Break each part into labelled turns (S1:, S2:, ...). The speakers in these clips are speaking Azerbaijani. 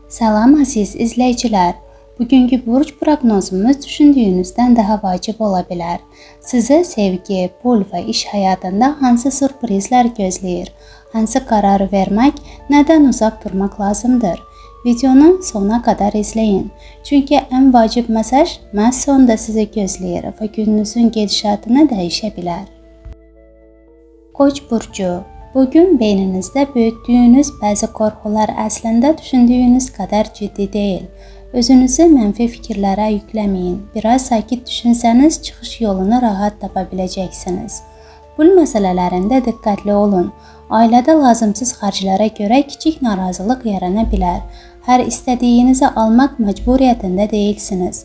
S1: Salam aziz izləyicilər. Bugünkü burç proqnozumuz düşündüyünüzdən daha vacib ola bilər. Sizi sevgi, pul və iş həyatında hansı sürprizlər gözləyir? Hansı qararı vermək, nədən uzaq durmaq lazımdır? Videonu sona qədər izləyin. Çünki ən vacib mesaj məhz sonda sizi gözləyir və gününüzün gedişatını dəyişə bilər. Koç burcu. Bugün beyninizdə böyütdüyünüz bəzi qorxular əslində düşündüyünüz qədər ciddi deyil. Özünüzü mənfi fikirlərə yükləməyin. Biraz sakit düşünsəniz çıxış yolunu rahat tapa biləcəksiniz. Pul məsələlərində diqqətli olun. Ailədə lazımsız xərclərə görə kiçik narazılıq yarana bilər. Hər istədiyinizi almaq məcburiyyətində deyilsiniz.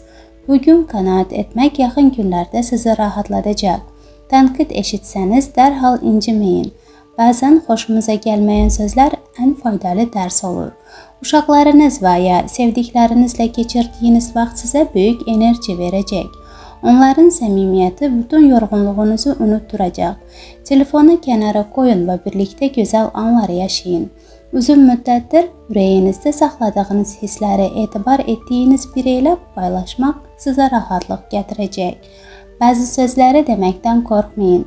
S1: Bugün qənaət etmək yaxın günlərdə sizi rahatladacaq. Tənqid eşitsəniz dərhal inciməyin. Bəzən xoşumuza gəlməyən sözlər ən faydalı dərs olur. Uşaqlarınız və ya sevdiklərinizlə keçirdiyiniz vaxt sizə böyük enerji verəcək. Onların səmimiyyəti bütün yorğunluğunuzu unutturacaq. Telefonu kənara qoyun və birlikdə gözəl anlar yaşayın. Uzun müddətdir ürəyinizdə saxladığınız hissləri etibar etdiyiniz biri ilə paylaşmaq sizə rahatlıq gətirəcək. Bəzi sözləri deməkdən qorxmayın.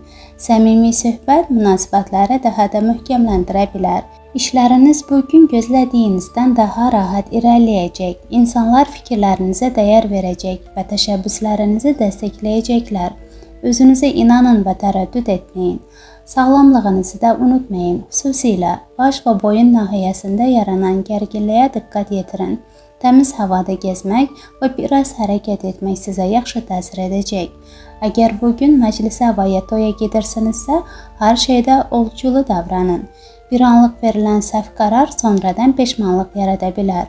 S1: Səmimi söhbət münasibətləri daha da möhkəmləndirə bilər. İşləriniz bugün gözlədiyinizdən daha rahat irəliləyəcək. İnsanlar fikirlərinizə dəyər verəcək və təşəbbüslərinizi dəstəkləyəcəklər. Özünüzə inanın və tərəddüd etməyin. Sağlamlığınızı da unutmayın. Xüsusilə baş və boyun nahiyəsində yaranan gərginliyə diqqət yetirin. Təmiz havada gezmək və biraz hərəkət etmək sizə yaxşı təsir edəcək. Əgər bugün məclisə və ya toya gedirsinizsə, hər şeydə olculu davranın. Bir anlıq verilən səhv qərar sonradan peşmanlıq yarada bilər.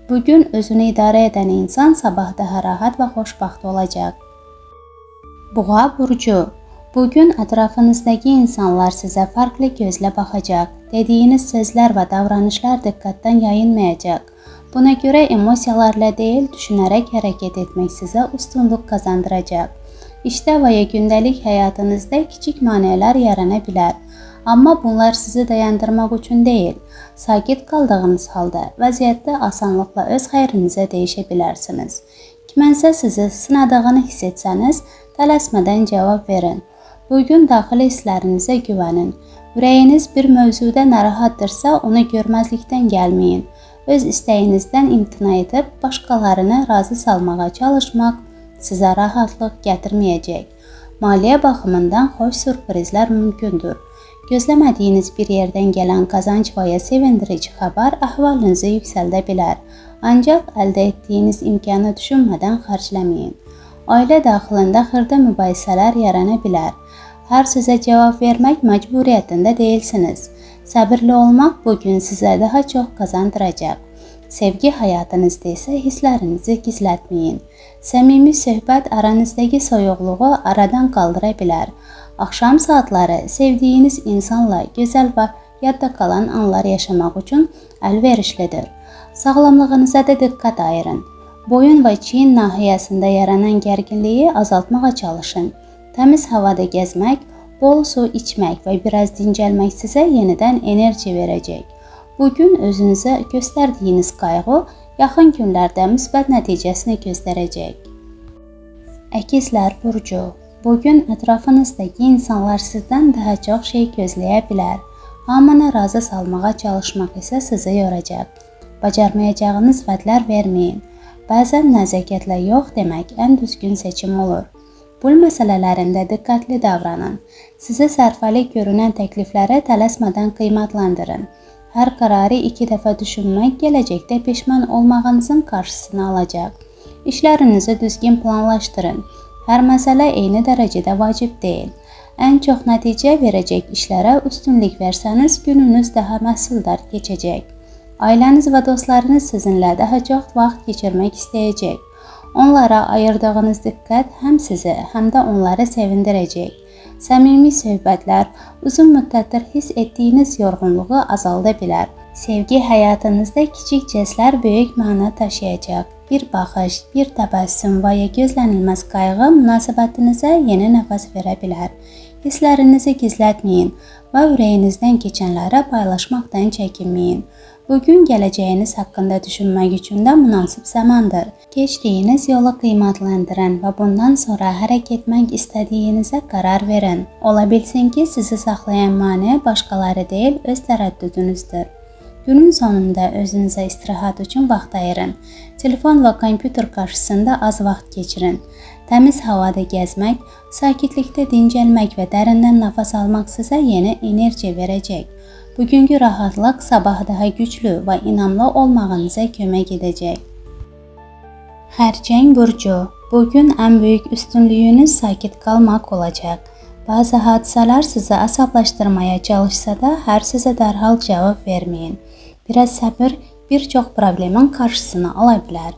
S1: Bugün özünü idarə edən insan sabah daha rahat və xoşbəxt olacaq. Boğa burcu. Bugün ətrafınızdakı insanlar sizə fərqli gözlə baxacaq. Dediyiniz sözlər və davranışlar diqqətdən yayınmayacaq. Buna görə emosiyalarla deyil, düşünərək hərəkət etmək sizə üstünlük qazandıracaq. İşdə və ya gündəlik həyatınızda kiçik maneələr yarana bilər. Amma bunlar sizi dayandırmaq üçün deyil. Sakit qaldığınız halda vəziyyətdə asanlıqla öz xeyrinizə dəyişə bilərsiniz. Kimənsə sizi sınadığını hiss etsəniz, tələsmədən cavab verin. Bugün daxili hisslərinizə güvənin. Ürəyiniz bir mövzuda narahatdırsa, onu görməzlikdən gəlməyin. Öz istəyinizdən imtina edib başqalarını razı salmağa çalışmaq sizə rahatlıq gətirməyəcək. Maliyyə baxımından xoş sürprizlər mümkündür. Gözləmədiyiniz bir yerdən gələn qazanc və ya sevindirici xəbər əhvalınızı yüksəldə bilər. Ancaq əldə etdiyiniz imkanı düşünmədən xərcləməyin. Ailə daxilində xırda mübahisələr yarana bilər. Hər sözə cavab vermək məcburiyyətində deyilsiniz. Səbirli olmaq bugün sizə daha çox qazandıracaq. Sevgi həyatınızda isə hisslərinizi gizlətməyin. Səmimi söhbət aranızdakı soyuqluğu aradan qaldıra bilər. Axşam saatları sevdiyiniz insanla gözəl və yadda qalan anlar yaşamaq üçün əlverişlidir. Sağlamlığınıza da diqqət ayırın. Boyun və çiyin nahiyəsində yaranan gərginliyi azaltmağa çalışın. Təmiz havada gəzmək, bol su içmək və biraz dincəlmək sizə yenidən enerji verəcək. Bugün özünüzə göstərdiyiniz qayğı yaxın günlərdə müsbət nəticəsini göstərəcək. Əkizlər burcu. Bugün ətrafınızdakı insanlar sizdən daha çox şey gözləyə bilər. Hamını razı salmağa çalışmaq isə sizi yoracaq. Bacarmayacağınız vədlər verməyin. Bəzən nəzakətlə yox demək ən düzgün seçim olur. Pul məsələlərində diqqətli davranın. Sizə sərfəli görünən təkliflərə tələsmədən qiymatlandırın. Hər qərarı 2 dəfə düşünmək gələcəkdə peşman olmağınızın qarşısını alacaq. İşlərinizi düzgün planlaşdırın. Hər məsələ eyni dərəcədə vacib deyil. Ən çox nəticə verəcək işlərə üstünlük versəniz, gününüz daha məhsuldar keçəcək. Ailəniz və dostlarınız sizinlə daha çox vaxt keçirmək istəyəcək. Onlara ayırdığınız diqqət həm sizi, həm də onları sevindirəcək. Səmimi söhbətlər uzun müddətdir hiss etdiyiniz yorğunluğu azalda bilər. Sevgi həyatınızda kiçik jestlər böyük məna daşıyacaq. Bir baxış, bir təbəssüm və ya gözlənilməz qayğı münasibətinizə yeni nəfəs verə bilər. Hisslərinizi gizlətməyin və ürəyinizdən keçənlərə paylaşmaqdan çəkinməyin. Bugün gələcəyiniz haqqında düşünmək üçün də münasib zamandır. Keçdiyiniz yolu qiymətləndirin və bundan sonra hərəkət etmək istədiyinizə qərar verin. Ola bilsin ki, sizi saxlayan maneə başqaları deyil, öz tərəddüdünüzdür. Günün sonunda özünüzə istirahət üçün vaxt ayırın. Telefon və kompüter qarşısında az vaxt keçirin. Təmiz havada gəzmək, sakitlikdə dincəlmək və dərindən nəfəs almaq sizə yeni enerji verəcək. Bugünkü rahatlıq sabah daha güclü və inamlı olmağınıza kömək edəcək. Xərçəng burcu, bugün ən böyük üstünlüyünüz sakit qalmaq olacaq. Bazı hadisələr sizi əsəbləşdirməyə çalışsa da, hər sözə dərhal cavab verməyin. Biraz səbir bir çox problemin qarşısını ala bilər.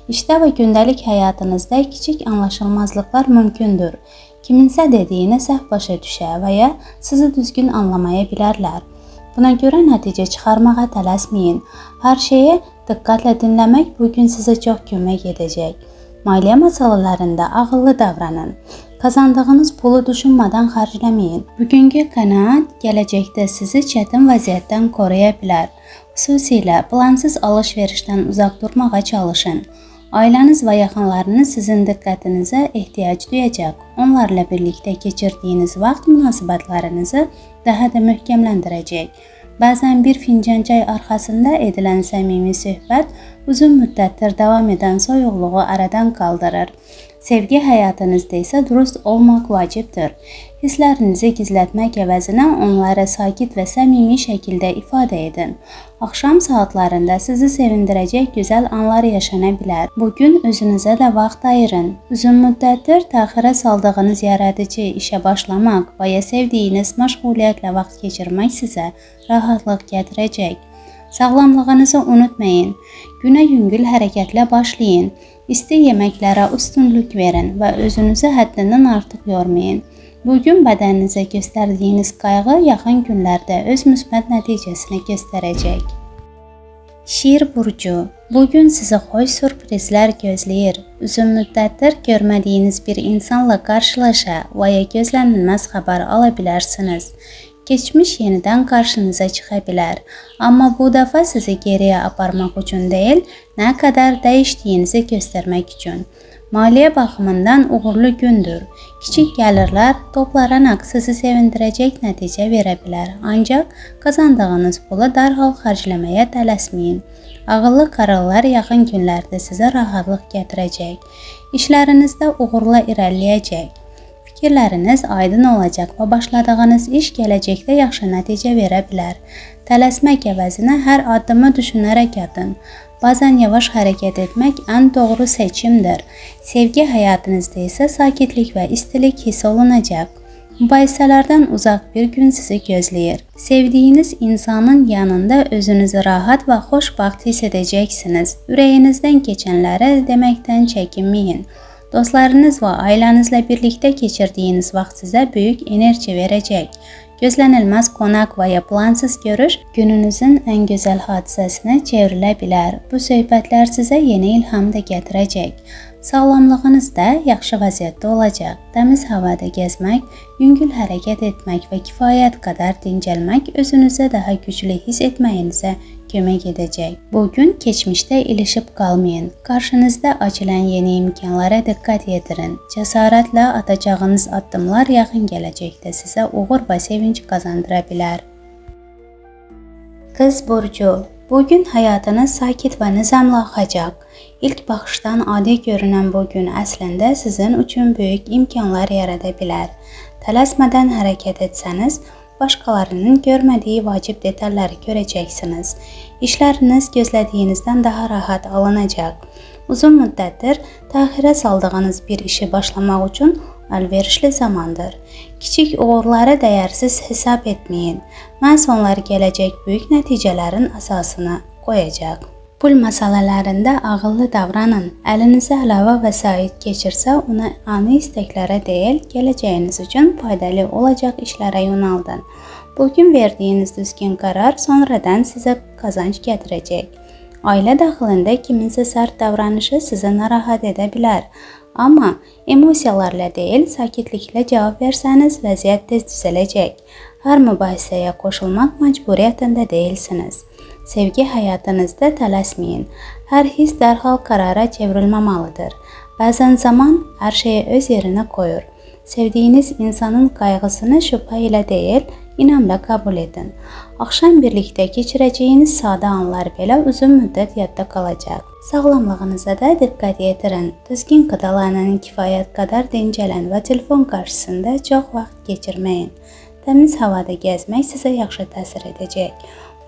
S1: İşdə və gündəlik həyatınızda kiçik anlaşılmazlıqlar mümkündür. Kiminsə dediyini səhv başa düşə və ya sizi düzgün anlamaya bilərlər. Buna görə nəticə çıxarmağa tələsməyin. Hər şeyi diqqətlə dinləmək bugün sizə çox kömək edəcək. Maliyyə məsələlərində ağıllı davranın. Qazandığınız pulu düşünmədən xərcləməyin. Bugünkü qənaət gələcəkdə sizi çətin vəziyyətdən qoruya bilər. Xüsusilə plansız alış-verişdən uzaq durmağa çalışın. Ailəniz və yaxınlarınız sizin diqqətinizə ehtiyac duyacaq. Onlarla birlikdə keçirdiyiniz vaxt münasibətlərinizi daha da möhkəmləndirəcək. Bəzən bir fincan çay arxasında edilən səmimi söhbət uzun müddətdir davam edən soyuqluğu aradan qaldırır. Sevgi həyatınızda isə dürüst olmaq vacibdir. Hisslərinizi gizlətmək əvəzinə onları sakit və səmimi şəkildə ifadə edin. Axşam saatlarında sizi sevindirəcək gözəl anlar yaşana bilər. Bugün özünüzə də vaxt ayırın. Uzun müddətdir təxirə saldığınız yaradıcı işə başlamaq və ya sevdiyiniz məşğuliyyətlə vaxt keçirmək sizə rahatlıq gətirəcək. Sağlamlığınızı unutmayın. Günə yüngül hərəkətlə başlayın. İsti yeməklərə üstünlük verin və özünüzü həddindən artıq yormayın. Bugün bədəninizə göstərdiyiniz qayğı yaxın günlərdə öz müsbət nəticəsini göstərəcək. Şir burcu, bugün sizi xoş sürprizlər gözləyir. Uzun müddətdir görmədiyiniz bir insanla qarşılaşa və ya gözlənilməz xəbər ala bilərsiniz. Keçmiş yenidən qarşınıza çıxa bilər. Amma bu dəfə sizi geriyə aparmaq üçün deyil, nə qədər dəyişdiyinizi göstərmək üçün. Maliyyə baxımından uğurlu gündür. Kiçik gəlirlər toplanaraq sizi sevindirəcək nəticə verə bilər. Ancaq qazandığınız pulu dərhal xərcləməyə tələsməyin. Ağıllı qərarlar yaxın günlərdə sizə rahatlıq gətirəcək. İşlərinizdə uğurla irəliləyəcək. Fikirləriniz aydın olacaq və başladığınız iş gələcəkdə yaxşı nəticə verə bilər. Tələsmək əvəzinə hər addımı düşünərək atın. Bazen yavaş hərəkət etmək ən doğru seçimdir. Sevgi həyatınızda isə sakitlik və istilik hiss olunacaq. Mübahisələrdən uzaq bir gün sizi gözləyir. Sevdiyiniz insanın yanında özünüzü rahat və xoşbəxt hiss edəcəksiniz. Ürəyinizdən keçənləri deməkdən çəkinməyin. Dostlarınız və ailənizlə birlikdə keçirdiyiniz vaxt sizə böyük enerji verəcək. Gözlənilməz qonaq və ya plansız görüş gününüzün ən gözəl hadisəsinə çevrilə bilər. Bu söhbətlər sizə yeni ilham da gətirəcək. Sağlamlığınız da yaxşı vəziyyətdə olacaq. Təmiz havada gəzmək, yüngül hərəkət etmək və kifayət qədər dincəlmək özünüzə daha güclü hiss etməyinizə kömək edəcək. Bugün keçmişdə ilişib qalmayın. Qarşınızda açılan yeni imkanlara diqqət yetirin. Cəsarətlə atacağınız addımlar yaxın gələcəkdə sizə uğur və sevinç qazandıra bilər. Qız burcu, bugün həyatınız sakit və nizamlı axacaq. İlk baxışdan adi görünən bu gün əslində sizin üçün böyük imkanlar yarada bilər. Tələsmədən hərəkət etsəniz, başqalarının görmədiyi vacib detalları görəcəksiniz. İşləriniz gözlədiyinizdən daha rahat alınacaq. Uzun müddətdir təxirə saldığınız bir işi başlamaq üçün əlverişli zamandır. Kiçik uğurları dəyərsiz hesab etməyin. Məhz onlar gələcək böyük nəticələrin əsasını qoyacaq. Pul məsələlərində ağıllı davranın. Əlinizə əlavə vəsait keçirsə, ona ani istəklərə deyil, gələcəyiniz üçün faydalı olacaq işlərə yönəldin. Bugün verdiyiniz düzgün qərar sonradan sizə qazanc gətirəcək. Ailə daxilində kiminsə sərt davranışı sizə narahat edə bilər. Amma emosiyalarla deyil, sakitliklə cavab versəniz, vəziyyət tez düzələcək. Hər mübahisəyə qoşulmaq məcburiyyətində deyilsiniz. Sevgi həyatınızda tələsməyin. Hər hiss dərhal qərara çevrilməməlidir. Bəzən zaman hər şeyi öz yerinə qoyur. Sevdiyiniz insanın qayğısını şübhə ilə deyil, inamla qəbul edin. Axşam birlikdə keçirəcəyiniz sadə anlar belə uzun müddət yadda qalacaq. Sağlamlığınıza da diqqət yetirin. Düzgün qidalanın, kifayət qədər dincəlin və telefon qarşısında çox vaxt keçirməyin. Təmiz havada gəzmək sizə yaxşı təsir edəcək.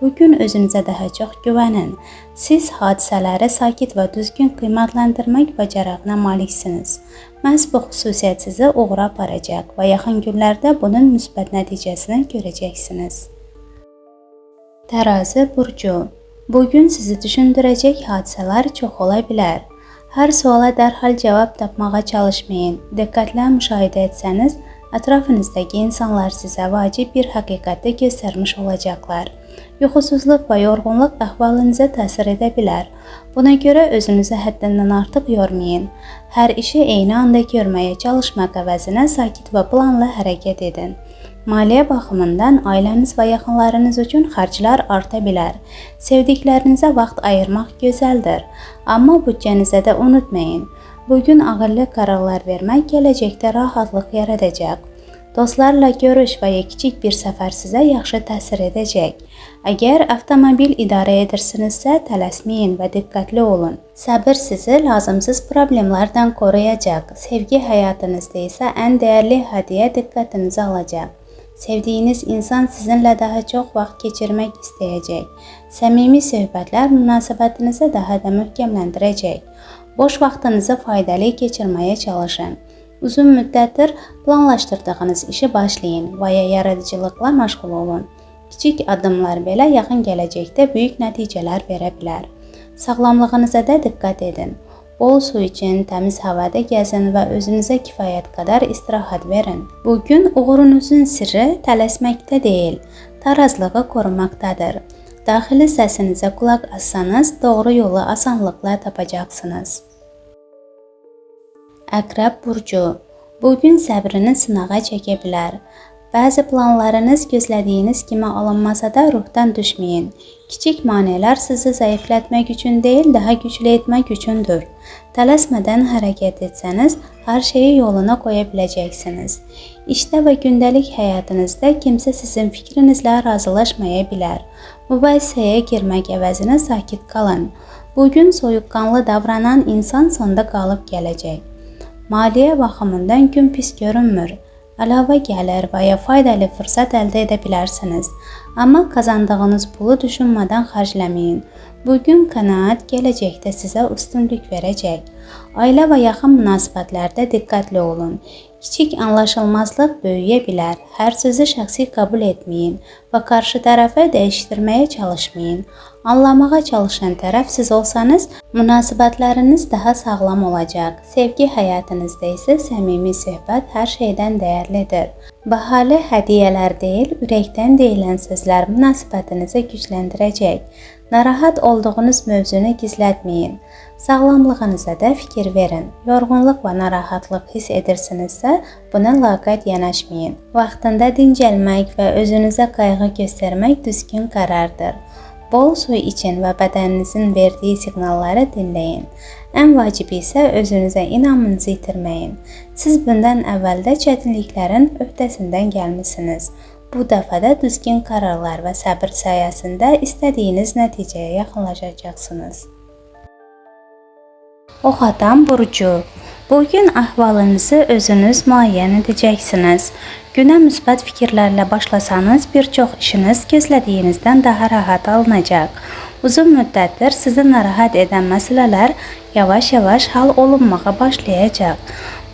S1: Bugün özünüzə daha çox güvənin. Siz hadisələri sakit və düzgün qiymətləndirmək bacarığına maliksiniz. Məhz bu xüsusiyyət sizi uğura aparacaq və yaxın günlərdə bunun müsbət nəticəsini görəcəksiniz. Tərazi burcu. Bugün sizi düşündürəcək hadisələr çox ola bilər. Hər suala dərhal cavab tapmağa çalışmayın. Diqqətlə müşahidə etsəniz, ətrafınızdakı insanlar sizə vacib bir həqiqəti göstərmiş olacaqlar. Yuxusuzluq və yorğunluq əhvalınıza təsir edə bilər. Buna görə özünüzü həddindən artıq yormayın. Hər işi eyni anda görməyə çalışmaq əvəzinə sakit və planlı hərəkət edin. Maliyyə baxımından ailəniz və yaxınlarınız üçün xərclər arta bilər. Sevdiklərinizə vaxt ayırmaq gözəldir. Amma büdcənizə də unutmayın. Bugün ağıllı qərarlar vermək gələcəkdə rahatlıq yaradacaq. Dostlarla görüş və ya kiçik bir səfər sizə yaxşı təsir edəcək. Əgər avtomobil idarə edirsinizsə, tələsməyin və diqqətli olun. Səbir sizi lazımsız problemlərdən qoruyacaq. Sevgi həyatınızda isə ən dəyərli hədiyyə diqqətinizi alacaq. Sevdiyiniz insan sizinlə daha çox vaxt keçirmək istəyəcək. Səmimi söhbətlər münasibətinizi daha da möhkəmləndirəcək. Boş vaxtınızı faydalı keçirməyə çalışın. Uzun müddətdir planlaşdırdığınız işi başlayın və ya yaradıcılıqla məşğul olun. Kiçik addımlar belə yaxın gələcəkdə böyük nəticələr verə bilər. Sağlamlığınıza da diqqət edin. Bol su için, təmiz havada gəzin və özünüzə kifayət qədər istirahət verin. Bugün uğurunuzun sirri tələsməkdə deyil, tarazlığı qorumaqdadır. Daxili səsinizə qulaq assanız, doğru yolu asanlıqla tapacaqsınız. Əqrəb burcu. Bugün səbrini sınağa çəkə bilər. Bəzi planlarınız gözlədiyiniz kimi alınmasa da ruhdan düşməyin. Kiçik maneələr sizi zəiflətmək üçün deyil, daha güclü etmək üçündür. Tələsmədən hərəkət etsəniz, hər şeyi yoluna qoya biləcəksiniz. İşdə və gündəlik həyatınızda kimsə sizin fikrinizlə razılaşmaya bilər. Mübahisəyə girmək əvəzinə sakit qalın. Bugün soyuqqanlı davranan insan sonda qalıb gələcək. Maliyyə baxımından gün pis görünmür. Əlavə gəlir və ya faydalı fürsət əldə edə bilərsiniz. Amma qazandığınız pulu düşünmədən xərcləməyin. Bugün qənaət gələcəkdə sizə üstünlük verəcək. Ailə və yaxın münasibətlərdə diqqətli olun. Kiçik anlaşılmazlıq böyüyə bilər. Hər sözü şəxsi qəbul etməyin və qarşı tərəfə dəyişdirməyə çalışmayın. Anlamağa çalışan tərəf siz olsanız, münasibətləriniz daha sağlam olacaq. Sevgi həyatınızda isə səmimi söhbət hər şeydən dəyərlidir. Bahalı hədiyyələr deyil, ürəkdən deyilən sözlər münasibətinizi gücləndirəcək. Narahat olduğunuz mövzunu gizlətməyin. Sağlamlığınıza da fikir verin. Yorğunluq və narahatlıq hiss edirsinizsə, buna laqeyd yanaşmayın. Vaxtında dincəlmək və özünüzə qayğı göstərmək düzgün qərardır. Bol su için və bədəninizin verdiyi siqnalları dinləyin. Ən vacibi isə özünüzə inamınızı itirməyin. Siz bundan əvvəldə çətinliklərin öhdəsindən gəlmisiniz. Bu dəfə də düzgün qərarlar və səbir sayəsində istədiyiniz nəticəyə yaxınlaşacaqsınız. Oxatan burcu. Bugün əhvalınızı özünüz müəyyən edəcəksiniz. Günə müsbət fikirlərlə başlasanız, bir çox işiniz gözlədiyinizdən daha rahat alınacaq. Uzun müddətdir sizi narahat edən məsələlər yavaş-yavaş hal olunmağa başlayacaq.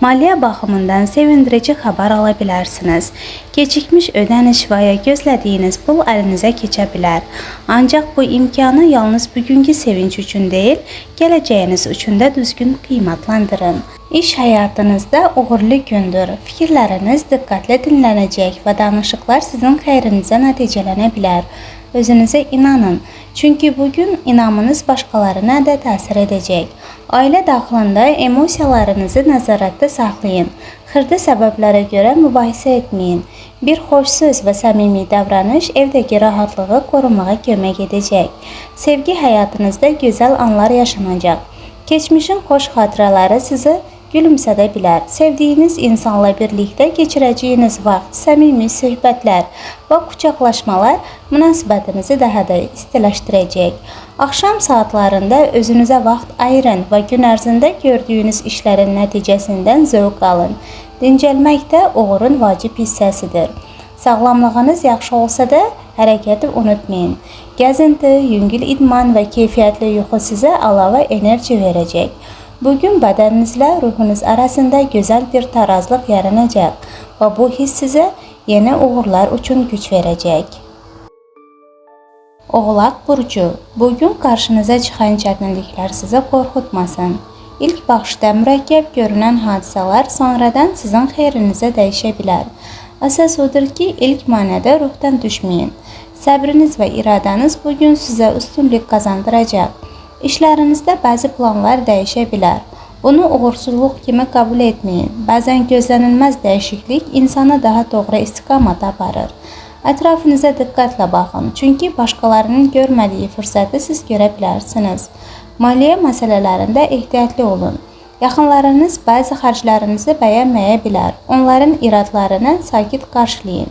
S1: Maliyyə baxımından sevindirici xəbər ala bilərsiniz. Gecikmiş ödəniş və ya gözlədiyiniz pul əlinizə keçə bilər. Ancaq bu imkanı yalnız bugünkü sevinç üçün deyil, gələcəyiniz üçün də düzgün qiymətləndirin. İş həyatınızda uğurlu gündür. Fikirləriniz diqqətlə dinlənəcək və danışıqlar sizin xeyrinizə nəticələnə bilər. özünüzə inanın. Çünki bugün inamınız başqalarına da təsir edəcək. Ailə daxilində emosiyalarınızı nəzarətdə saxlayın. Xırda səbəblərə görə mübahisə etməyin. Bir xoş söz və səmimi davranış evdəki rahatlığı qorumağa kömək edəcək. Sevgi həyatınızda gözəl anlar yaşanacaq. Keçmişin xoş xatirələri sizi gülümsədə bilər. Sevdiyiniz insanla birlikdə keçirəcəyiniz vaxt, səmimi söhbətlər və qucaqlaşmalar münasibətinizi daha da istiləşdirəcək. Axşam saatlarında özünüzə vaxt ayırın və gün ərzində gördüyünüz işlərin nəticəsindən zövq alın. Dincəlmək də uğurun vacib hissəsidir. Sağlamlığınız yaxşı olsa da hərəkəti unutmayın. Gəzinti, yüngül idman və keyfiyyətli yuxu sizə əlavə enerji verəcək. Bugün bədəninizlə ruhunuz arasında gözəl bir tarazlıq yaranacaq və bu hiss sizə yeni uğurlar üçün güc verəcək. Oğlaq burcu, bugün qarşınıza çıxan çətinliklər sizi qorxutmasın. İlk baxışda mürəkkəb görünən hadisələr sonradan sizin xeyrinizə dəyişə bilər. Əsas odur ki, ilk manədə ruhdan düşməyin. Səbriniz və iradəniz bugün sizə üstünlük qazandıracaq. İşlərinizdə bəzi planlar dəyişə bilər. Bunu uğursuzluq kimi qəbul etməyin. Bəzən gözlənilməz dəyişiklik insanı daha doğru istiqamata aparır. Ətrafınıza diqqətlə baxın, çünki başqalarının görmədiyi fürsəti siz görə bilərsiniz. Maliyyə məsələlərində ehtiyatlı olun. Yaxınlarınız bəzi xərclərinizi bəyənməyə bilər. Onların iradlarını sakit qarşılayın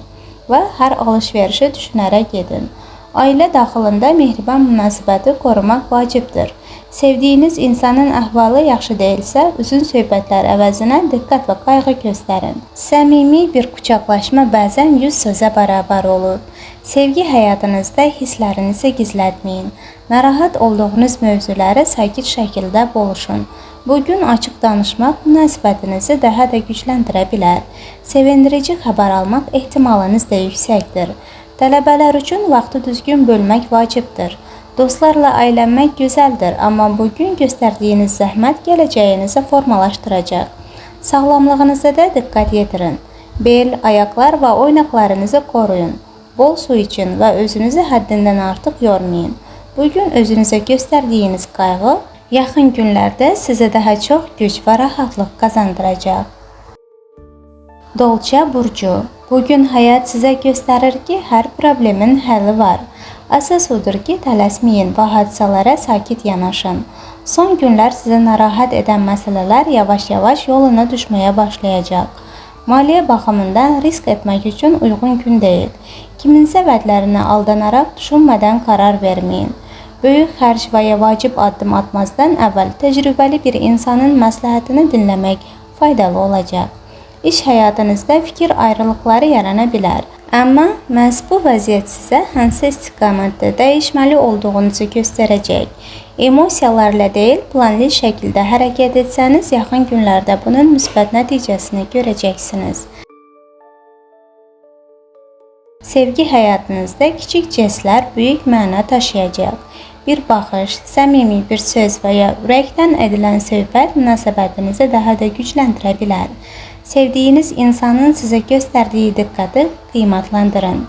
S1: və hər alış-verişi düşünərək edin. Ailə daxilində mehriban münasibəti qorumaq vacibdir. Sevdiyiniz insanın əhvalı yaxşı deyilsə, uzun söhbətlər əvəzinə diqqət və qayğı göstərin. Səmimi bir qucaqlaşma bəzən 100 sözə bərabər olur. Sevgi həyatınızda hisslərinizi gizlətməyin. Narahat olduğunuz mövzuları sakit şəkildə boluşun. Bugün açıq danışmaq münasibətinizi daha da gücləndirə bilər. Sevindirici xəbər almaq ehtimalınız da yüksəkdir. Tələbələr üçün vaxtı düzgün bölmək vacibdir. Dostlarla əylənmək gözəldir, amma bugün göstərdiyiniz zəhmət gələcəyinizi formalaşdıracaq. Sağlamlığınıza da diqqət yetirin. Bel, ayaqlar və oynaqlarınızı koruyun. Bol su için və özünüzü həddindən artıq yormayın. Bugün özünüzə göstərdiyiniz qayğı yaxın günlərdə sizə daha çox güc və rahatlıq qazandıracaq. Dolça burcu, bugün həyat sizə göstərir ki, hər problemin həlli var. Əsas odur ki, tələsməyin və hadisələrə sakit yanaşın. Son günlər sizi narahat edən məsələlər yavaş-yavaş yoluna düşməyə başlayacaq. Maliyyə baxımından risk etmək üçün uyğun gün deyil. Kiminsə vədlərinə aldanaraq düşünmədən qərar verməyin. Böyük xərc və ya vacib addım atmazdan əvvəl təcrübəli bir insanın məsləhətini dinləmək faydalı olacaq. İş həyatınızda fikir ayrılıqları yarana bilər. Amma məhz bu vəziyyət sizə hansı istiqamətdə dəyişməli olduğunuzu göstərəcək. Emosiyalarla deyil, planlı şəkildə hərəkət etsəniz, yaxın günlərdə bunun müsbət nəticəsini görəcəksiniz. Sevgi həyatınızda kiçik jestlər böyük məna daşıyacaq. Bir baxış, səmimi bir söz və ya ürəkdən edilən söhbət münasibətinizi daha da gücləndirə bilər. Sevdiyiniz insanın sizə göstərdiyi diqqəti qiymatlandırın.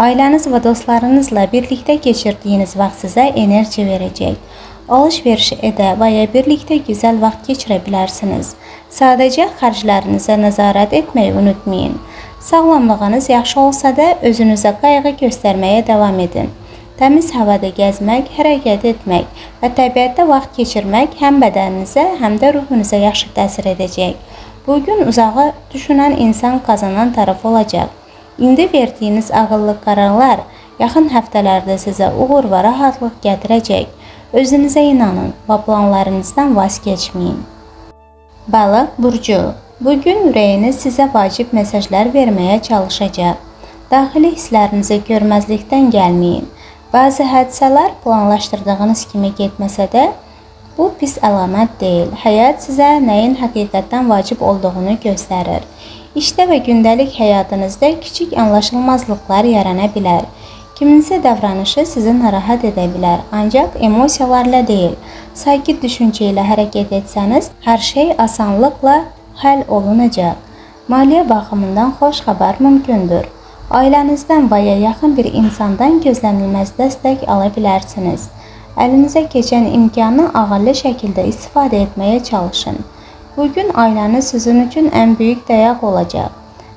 S1: Ailəniz və dostlarınızla birlikdə keçirdiyiniz vaxt sizə enerji verəcək. Alış-veriş edə və ya birlikdə gözəl vaxt keçirə bilərsiniz. Sadəcə xərclərinizə nəzarət etməyi unutmayın. Sağlamlığınız yaxşı olsa da özünüzə qayğı göstərməyə davam edin. Təmiz havada gəzmək, hərəkət etmək və təbiətdə vaxt keçirmək həm bədəninizə, həm də ruhunuza yaxşı təsir edəcək. Bugün uzağa düşünən insan qazanan tərəf olacaq. İndi verdiyiniz ağıllı qərarlar yaxın həftələrdə sizə uğur və rahatlıq gətirəcək. Özünüzə inanın və planlarınızdan vaz keçməyin. Balıq burcu, bugün ürəyiniz sizə vacib mesajlar verməyə çalışacaq. Daxili hisslərinizi görməzlikdən gəlməyin. Bəzi hadisələr planlaşdırdığınız kimi getməsə də, bu pis əlamət deyil. Həyat sizə nəyin həqiqətən vacib olduğunu göstərir. İşdə və gündəlik həyatınızda kiçik anlaşılmazlıqlar yarana bilər. Kiminsə davranışı sizi narahat edə bilər, ancaq emosiyalarla deyil, sakit düşüncə ilə hərəkət etsəniz, hər şey asanlıqla həll olunacaq. Maliyyə baxımından xoş xəbər mümkündür. Ailənizdən və ya yaxın bir insandan gözlənilməz dəstək ala bilərsiniz. Əlinizə keçən imkanı ağıllı şəkildə istifadə etməyə çalışın. Bugün ailəniz sizin üçün ən böyük dayaq olacaq.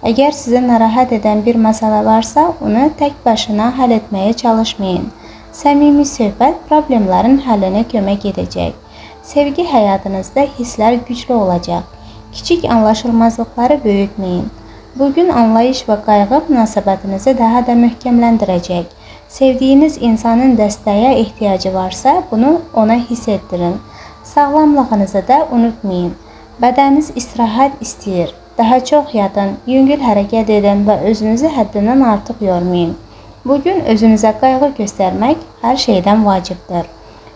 S1: Əgər sizi narahat edən bir məsələ varsa, onu tək başına həll etməyə çalışmayın. Səmimi söhbət problemlərin həllinə kömək edəcək. Sevgi həyatınızda hisslər güclü olacaq. Kiçik anlaşılmazlıqları böyütməyin. Bugün anlayış və qayğı münasibətinizi daha da möhkəmləndirəcək. Sevdiyiniz insanın dəstəyə ehtiyacı varsa, bunu ona hiss etdirin. Sağlamlığınızı da unutmayın. Bədəniniz istirahət istəyir. Daha çox yatın, yüngül hərəkət edin və özünüzü həddindən artıq yormayın. Bugün özünüzə qayğı göstərmək hər şeydən vacibdir.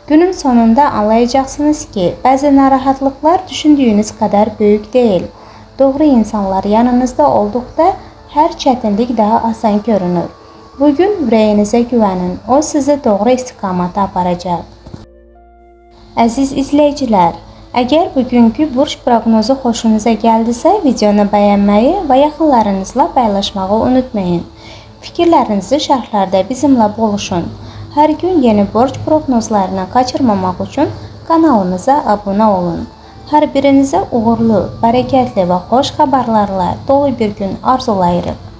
S1: Günün sonunda anlayacaqsınız ki, bəzi narahatlıqlar düşündüyünüz qədər böyük deyil. Doğru insanlar yanınızda olduqda hər çətinlik daha asan görünür. Bugün ürəyinizə güvənin, o sizi doğru istiqamata aparacaq. Əziz izləyicilər, əgər bugünkü burç proqnozu xoşunuza gəldisə, videonu bəyənməyi və yaxınlarınızla paylaşmağı unutmayın. Fikirlərinizi şərhlərdə bizimlə buluşun. Hər gün yeni burç proqnozlarını qaçırmamaq üçün kanalımıza abunə olun. Hər birinizə uğurlu, bərəkətli və xoş xəbərlərlə dolu bir gün arzulayırıq.